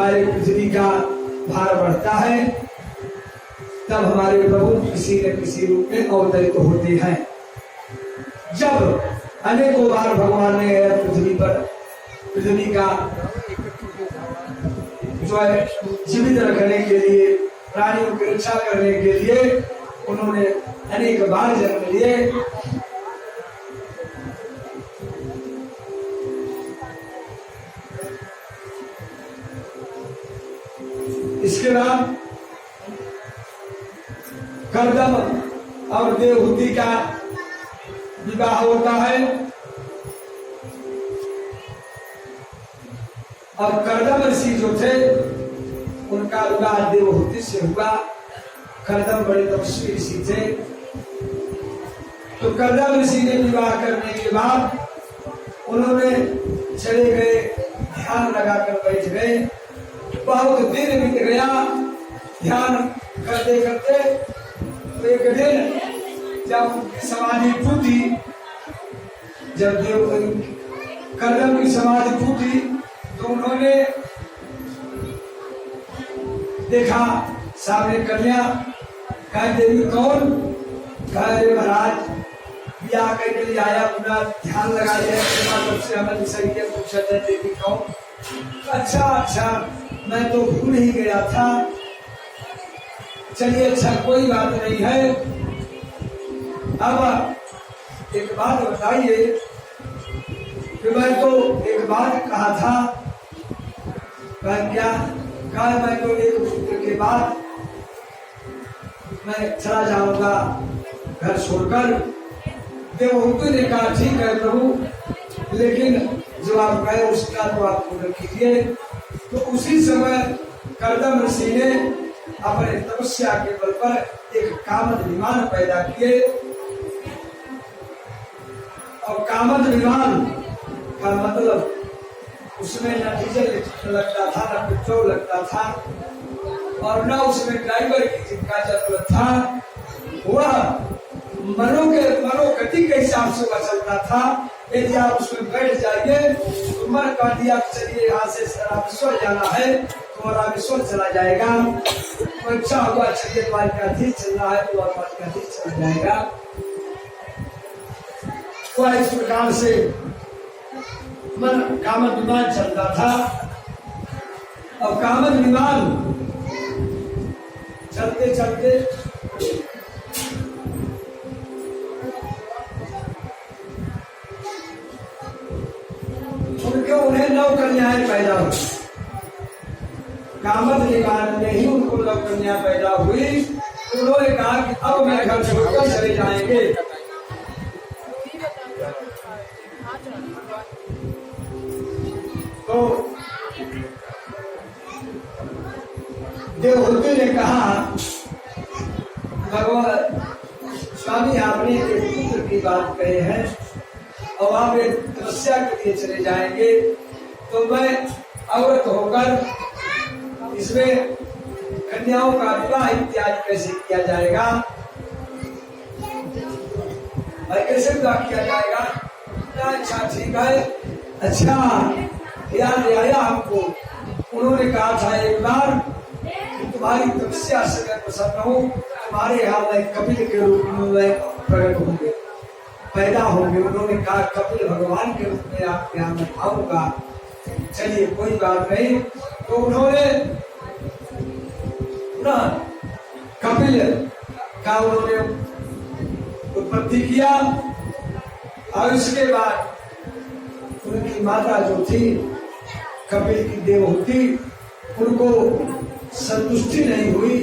हमारे पृथ्वी का भार बढ़ता है, तब हमारे प्रभु किसी न किसी रूप में अवतरित होते हैं। जब अनेकों बार भगवान ने पृथ्वी पर पृथ्वी का जो है जीवित रखने के लिए, प्राणियों की रक्षा करने के लिए उन्होंने अनेक बार जन्म लिए। इसके बाद कर्दम और देवहूति का विवाह होता है और कर्दम ऋषि जो थे उनका विवाह देवहूति से हुआ। कर्दम बड़े तपस्वी ऋषि थे, तो कर्दम ऋषि ने विवाह करने के बाद उन्होंने चले गए, ध्यान लगाकर बैठ गए। बहुत दिन बीत गया ध्यान करते करते, तो एक दिन जब उनकी समाधि टूटी, जब कर्दम की समाधि टूटी, तो उन्होंने देखा सामने कन्या। कहा देवी कौन? कहा महाराज ब्याह करने लिए आया, अपना ध्यान लगाया, सबसे हमें सही पूछा जाए देवी कौन? अच्छा मैं तो भूल ही गया था। चलिए अच्छा कोई बात नहीं है। अब एक बात बताइए कि मैं तो एक बात कहा था। क्या? कहा मैं तो एक सूत्र के बाद मैं चला जाऊंगा घर छोड़कर। देवहूति ने कहा ठीक है प्रभु, लेकिन जो आप कहे उसका तो आप पूर्ण कीजिए। तो उसी समय कर्दम ऋषि ने अपने तपस्या के बल पर एक कामद विमान पैदा किए, और कामद विमान का मतलब उसमें न डीजल लगता था, न पेट्रोल लगता था, और न उसमें ड्राइवर की जिनका जरूरत था। वह मनोगति के हिसाब से वह चलता था। यदि आप उसमें बैठ जाइए तो मन कर दिया चलिए यहाँ से रामेश्वर जाना है तो रामेश्वर चला जाएगा। तो अच्छा हुआ चलिए द्वारकाधीश चलना है तो द्वारकाधीश चला जाएगा। वह इस प्रकार से मन कामद विमान चलता था। और कामद विमान चलते चलते उन्हें 9 कन्याएं पैदा हुई। कामद विमान में ही उनको 9 कन्या पैदा हुई। उन्होंने कहा कि अब मैं घर छोड़कर चले जाएंगे। तो देवहूति ने कहा भगवान स्वामी आपने एक पुत्र की बात कहे हैं और आप एक तपस्या के लिए चले जाएंगे, तो मैं अवरत होकर इसमें कन्याओं का विवाह इत्यादि कैसे किया जाएगा, और कैसे विवाह किया जाएगा? अच्छा ठीक है, अच्छा याद आया हमको। उन्होंने कहा था एक बार कि तुम्हारी तपस्या से मैं प्रसन्न हूँ, तुम्हारे यहाँ मैं कपिल के रूप में प्रकट होंगे, पैदा होंगे। उन्होंने कहा कपिल भगवान के रूप में आपके यहाँ मैं आऊंगा। चलिए कोई बात नहीं। तो उन्होंने कपिल का उन्होंने उत्पत्ति किया, और इसके बाद उनकी माता जो थी कपिल की देवहूति, उनको संतुष्टि नहीं हुई।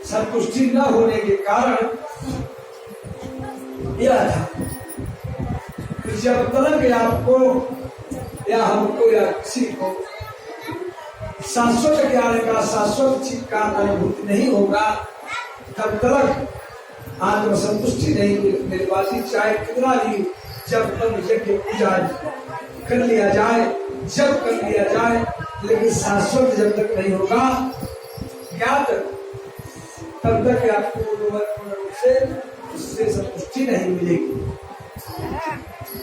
संतुष्टि न होने के कारण यह था कि जब तक आपको या हमको या किसी को शाश्वत ज्ञान का, शाश्वत चित्त का अनुभूति नहीं होगा, तब तक आत्मसंतुष्टि नहीं मिल पाती। चाहे कितना भी जब तक यज्ञ पूजा कर लिया जाए, जब कर लिया जाए, लेकिन शाश्वत जब तक नहीं होगा ज्ञात, तब तक आपको पूर्ण रूप से उससे संतुष्टि नहीं मिलेगी।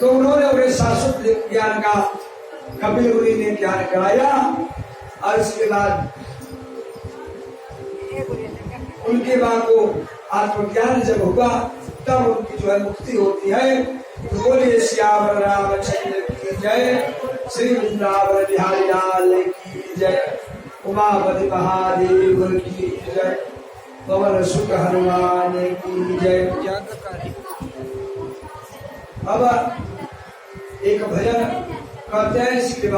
तो उन्होंने उन्हें शाश्वत ज्ञान का कपिल मुनि ने ज्ञान कराया, और इसके बाद उनके बाद को आत्मज्ञान जब हुआ तब उनकी जो है मुक्ति होती है। तो बोलिए श्याम रामचंद्र की जय, श्री वृंदावन बिहारी लाल की जय, उमापति महादेव की जय, पवन सुख हनुमान की जय। अब एक भजन कहते हैं इसके